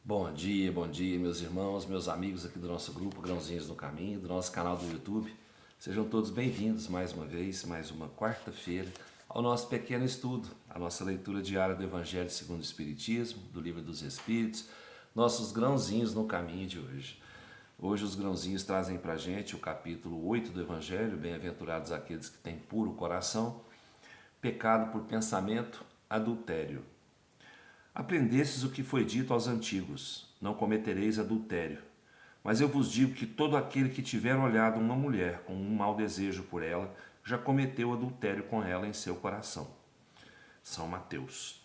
Bom dia, meus irmãos, meus amigos aqui do nosso grupo Grãozinhos no Caminho, do nosso canal do YouTube. Sejam todos bem-vindos mais uma vez, mais uma quarta-feira, ao nosso pequeno estudo, a nossa leitura diária do Evangelho segundo o Espiritismo, do Livro dos Espíritos, nossos grãozinhos no caminho de hoje. Hoje os grãozinhos trazem para a gente o capítulo 8 do Evangelho, bem-aventurados aqueles que têm puro coração, pecado por pensamento, adultério. Aprendestes o que foi dito aos antigos: não cometereis adultério. Mas eu vos digo que todo aquele que tiver olhado uma mulher com um mau desejo por ela, já cometeu adultério com ela em seu coração. São Mateus.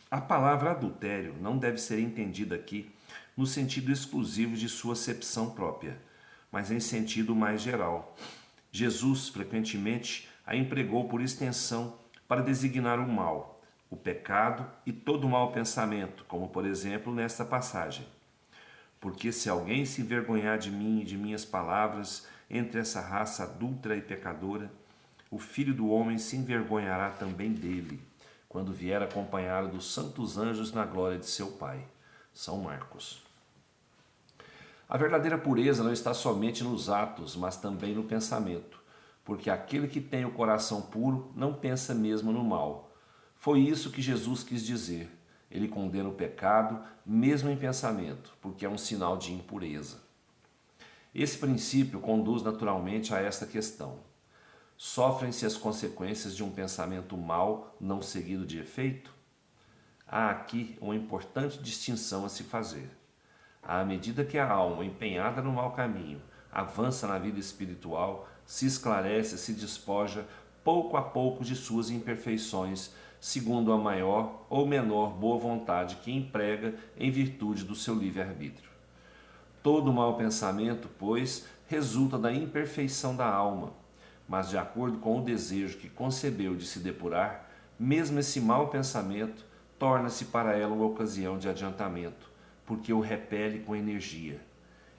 A palavra adultério não deve ser entendida aqui no sentido exclusivo de sua acepção própria, mas em sentido mais geral. Jesus frequentemente a empregou por extensão para designar o mal, o pecado e todo mau pensamento, como por exemplo nesta passagem. Porque se alguém se envergonhar de mim e de minhas palavras entre essa raça adúltera e pecadora, o Filho do Homem se envergonhará também dele, quando vier acompanhado dos santos anjos na glória de seu Pai. São Marcos. A verdadeira pureza não está somente nos atos, mas também no pensamento, porque aquele que tem o coração puro não pensa mesmo no mal. Foi isso que Jesus quis dizer. Ele condena o pecado, mesmo em pensamento, porque é um sinal de impureza. Esse princípio conduz naturalmente a esta questão. Sofrem-se as consequências de um pensamento mau não seguido de efeito? Há aqui uma importante distinção a se fazer. À medida que a alma, empenhada no mau caminho, avança na vida espiritual, se esclarece, se despoja pouco a pouco de suas imperfeições, segundo a maior ou menor boa vontade que emprega em virtude do seu livre-arbítrio. Todo mau pensamento, pois, resulta da imperfeição da alma, mas de acordo com o desejo que concebeu de se depurar, mesmo esse mau pensamento torna-se para ela uma ocasião de adiantamento, porque o repele com energia.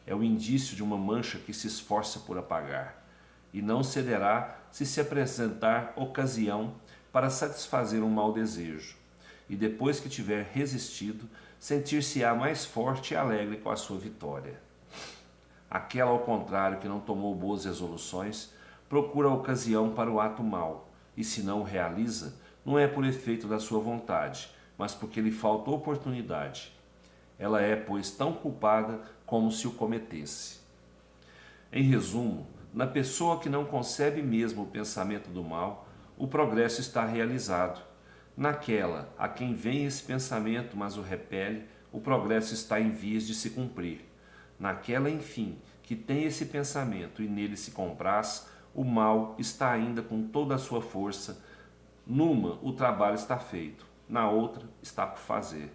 É o indício de uma mancha que se esforça por apagar, e não cederá se apresentar ocasião para satisfazer um mau desejo, e depois que tiver resistido, sentir-se-á mais forte e alegre com a sua vitória. Aquela, ao contrário, que não tomou boas resoluções, procura a ocasião para o ato mau, e se não o realiza, não é por efeito da sua vontade, mas porque lhe falta oportunidade. Ela é, pois, tão culpada como se o cometesse. Em resumo, na pessoa que não concebe mesmo o pensamento do mal, o progresso está realizado. Naquela a quem vem esse pensamento, mas o repele, o progresso está em vias de se cumprir. Naquela, enfim, que tem esse pensamento e nele se compraz, o mal está ainda com toda a sua força. Numa, o trabalho está feito, na outra, está por fazer.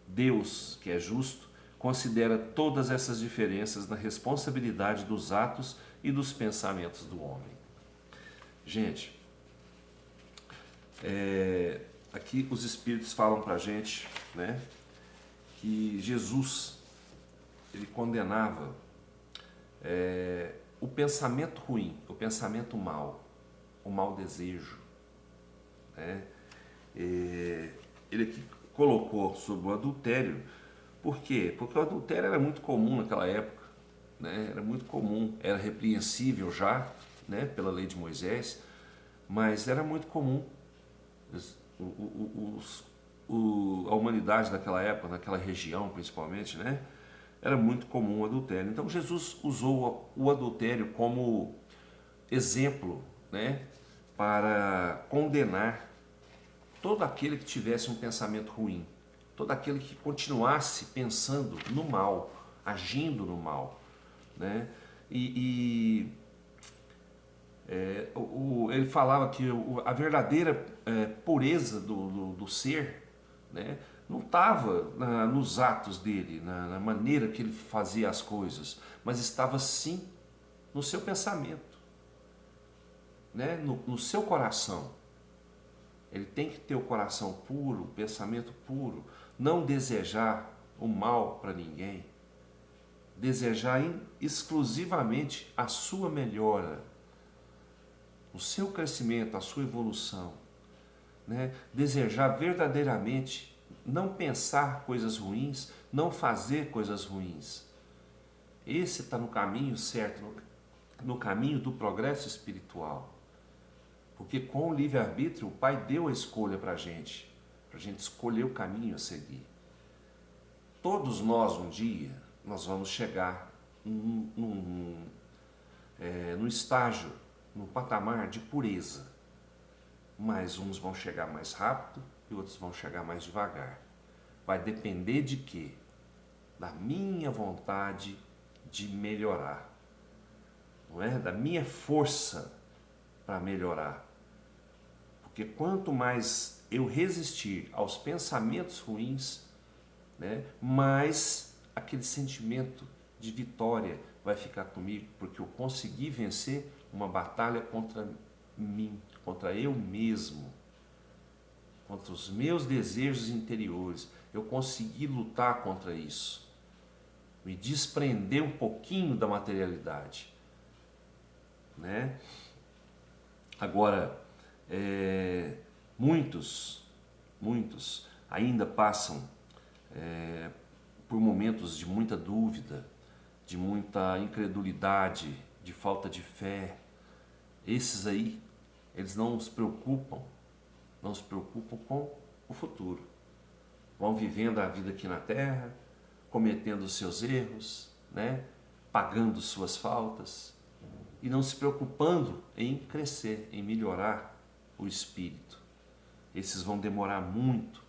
Deus, que é justo, considera todas essas diferenças na responsabilidade dos atos e dos pensamentos do homem. Gente, aqui os Espíritos falam para a gente, né, que Jesus ele condenava o pensamento ruim, o pensamento mau, o mau desejo. Né? Ele aqui colocou sobre o adultério. Por quê? Porque o adultério era muito comum naquela época, né? Era muito comum, era repreensível já, né, pela lei de Moisés, mas era muito comum. A humanidade daquela época, naquela região principalmente, né, era muito comum o adultério. Então Jesus usou o adultério como exemplo, né, para condenar todo aquele que tivesse um pensamento ruim, todo aquele que continuasse pensando no mal, agindo no mal. Né? Ele falava que a verdadeira pureza do ser, né, não estava nos atos dele, na maneira que ele fazia as coisas, mas estava sim no seu pensamento, né, no seu coração. Ele tem que ter o coração puro, o pensamento puro, não desejar o mal para ninguém, desejar exclusivamente a sua melhora, o seu crescimento, a sua evolução, né? Desejar verdadeiramente não pensar coisas ruins, não fazer coisas ruins. Esse está no caminho certo, no caminho do progresso espiritual. Porque com o livre-arbítrio, o Pai deu a escolha para a gente escolher o caminho a seguir. Todos nós, um dia, nós vamos chegar no estágio, no patamar de pureza. Mas uns vão chegar mais rápido e outros vão chegar mais devagar. Vai depender de quê? Da minha vontade de melhorar. Não é? Da minha força para melhorar. Porque quanto mais eu resistir aos pensamentos ruins, né, mais aquele sentimento de vitória vai ficar comigo, porque eu consegui vencer uma batalha contra mim, contra eu mesmo, contra os meus desejos interiores. Eu consegui lutar contra isso, me desprender um pouquinho da materialidade, né? Agora, muitos ainda passam por momentos de muita dúvida, de muita incredulidade, de falta de fé. Esses aí, eles não se preocupam com o futuro. Vão vivendo a vida aqui na Terra, cometendo os seus erros, né? Pagando suas faltas e não se preocupando em crescer, em melhorar o espírito. Esses vão demorar muito,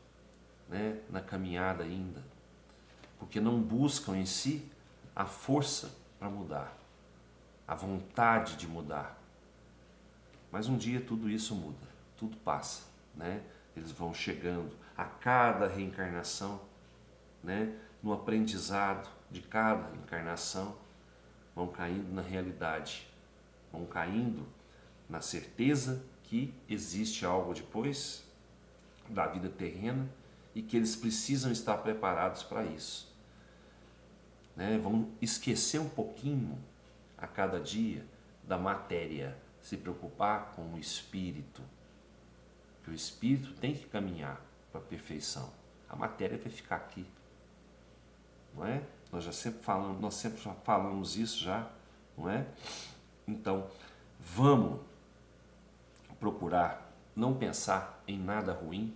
né, na caminhada ainda, porque não buscam em si a força para mudar, a vontade de mudar. Mas um dia tudo isso muda, tudo passa, né? Eles vão chegando a cada reencarnação, né? No aprendizado de cada encarnação, vão caindo na realidade, vão caindo na certeza que existe algo depois da vida terrena e que eles precisam estar preparados para isso, né? Vão esquecer um pouquinho a cada dia da matéria, se preocupar com o espírito, que o espírito tem que caminhar para a perfeição. A matéria vai ficar aqui, não é? Nós sempre falamos isso já, não é? Então, vamos procurar não pensar em nada ruim,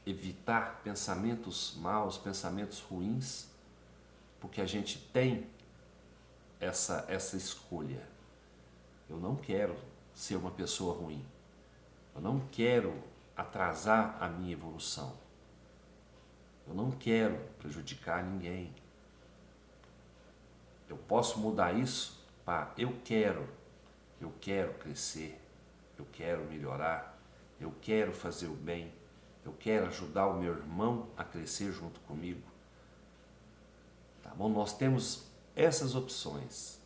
evitar pensamentos maus, pensamentos ruins, porque a gente tem essa escolha. Eu não quero ser uma pessoa ruim. Eu não quero atrasar a minha evolução. Eu não quero prejudicar ninguém. Eu posso mudar isso para eu quero crescer, eu quero melhorar, eu quero fazer o bem, eu quero ajudar o meu irmão a crescer junto comigo. Tá bom? Nós temos essas opções.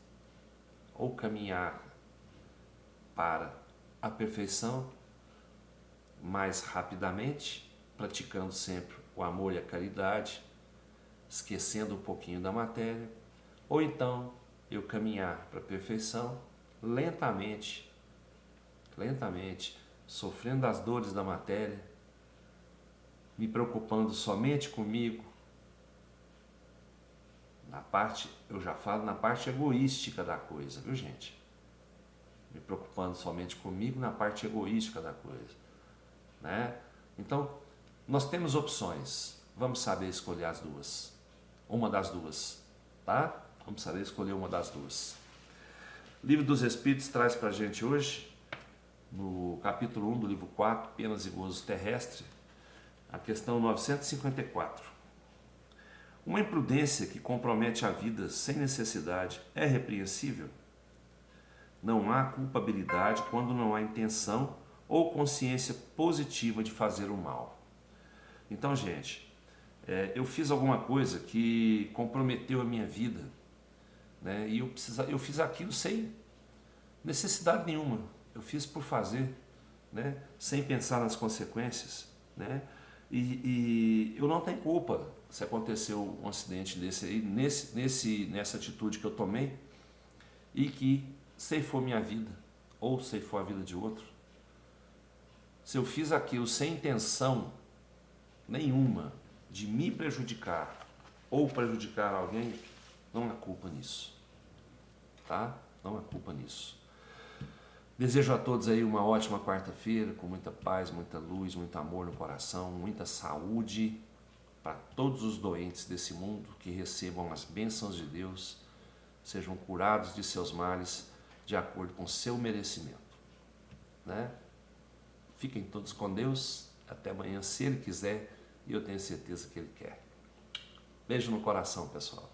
Ou caminhar para a perfeição mais rapidamente, praticando sempre o amor e a caridade, esquecendo um pouquinho da matéria, ou então eu caminhar para a perfeição lentamente, sofrendo as dores da matéria, me preocupando somente comigo, eu já falo na parte egoística da coisa, viu gente? Me preocupando somente comigo na parte egoística da coisa, né? Então, nós temos opções, vamos saber escolher as duas, uma das duas, tá? Vamos saber escolher uma das duas. O Livro dos Espíritos traz para a gente hoje, no capítulo 1 do livro 4, Penas e Gozos Terrestres, a questão 954. Uma imprudência que compromete a vida sem necessidade é repreensível? Não há culpabilidade quando não há intenção ou consciência positiva de fazer o mal. Então, gente, eu fiz alguma coisa que comprometeu a minha vida, né? E eu fiz aquilo sem necessidade nenhuma. Eu fiz por fazer, né? Sem pensar nas consequências, né? E eu não tenho culpa se aconteceu um acidente desse aí, nessa atitude que eu tomei e que ceifou minha vida ou ceifou a vida de outro. Se eu fiz aquilo sem intenção nenhuma de me prejudicar ou prejudicar alguém, não há culpa nisso, tá? Não há culpa nisso. Desejo a todos aí uma ótima quarta-feira, com muita paz, muita luz, muito amor no coração, muita saúde para todos os doentes desse mundo, que recebam as bênçãos de Deus, sejam curados de seus males de acordo com seu merecimento, né? Fiquem todos com Deus, até amanhã, se Ele quiser, e eu tenho certeza que Ele quer. Beijo no coração, pessoal.